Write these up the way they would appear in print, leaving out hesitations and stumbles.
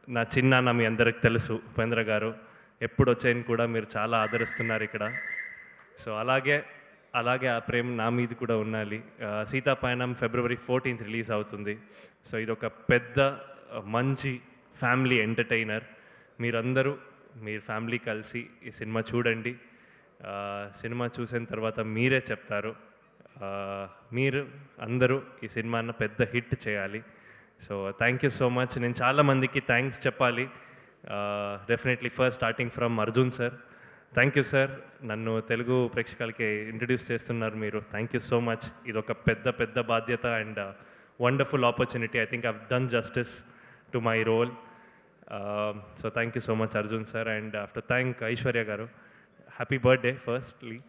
నా చిన్నాన్న మీ అందరికి తెలుసు ఉపేంద్ర గారు. ఎప్పుడొచ్చాయని కూడా మీరు చాలా ఆదరిస్తున్నారు ఇక్కడ. సో అలాగే ఆ ప్రేమ నా మీద కూడా ఉండాలి. 'సీతాపయనం' ఫిబ్రవరి 14th రిలీజ్ అవుతుంది. సో ఇదొక పెద్ద మంచి ఫ్యామిలీ ఎంటర్‌టైనర్. మీరందరూ మీరు ఫ్యామిలీ కలిసి ఈ సినిమా చూడండి. సినిమా చూసిన తర్వాత మీరే చెప్తారు. మీరు అందరూ ఈ సినిమాను పెద్ద హిట్ చేయాలి. So thank you so much. నేను చాలా మందికి థ్యాంక్స్ చెప్పాలి. Definitely first starting from Arjun sir. Thank you sir. నన్ను తెలుగు ప్రేక్షకులకి ఇంట్రడ్యూస్ చేస్తున్నారు మీరు. Thank you so much. ఇదొక పెద్ద బాధ్యత and wonderful opportunity. I think I've done justice to my role. So thank you so much Arjun sir. And I have to thank Aishwarya గారు. Happy birthday firstly.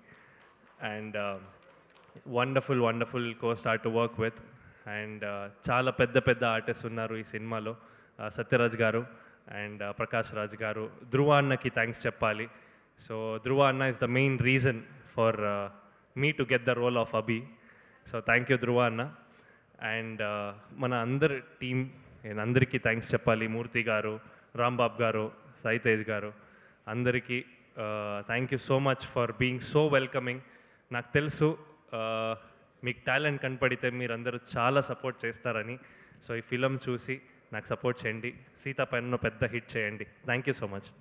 And wonderful co-star to work with. And చాలా పెద్ద artist ఉన్నారు ఈ సినిమాలో. సత్యరాజ్ గారు and Prakash Raj గారు. ధ్రువ అన్నకి thanks చెప్పాలి. సో ధ్రువ అన్న is the main reason for me to get the role of Abhi. So thank you Dhruva అన్న. అండ్ మన అందరి టీం అందరికీ థ్యాంక్స్ చెప్పాలి. మూర్తి గారు, రాంబాబు గారు, సాయి తేజ్ గారు, అందరికీ thank you so much for being so welcoming. నాకు తెలుసు మీకు టాలెంట్ కనపడితే మీరందరూ చాలా సపోర్ట్ చేస్తారని. సో ఈ ఫిలం చూసి నాకు సపోర్ట్ చేయండి. 'సీతాపయనంలో' పెద్ద హిట్ చేయండి. Thank you so much.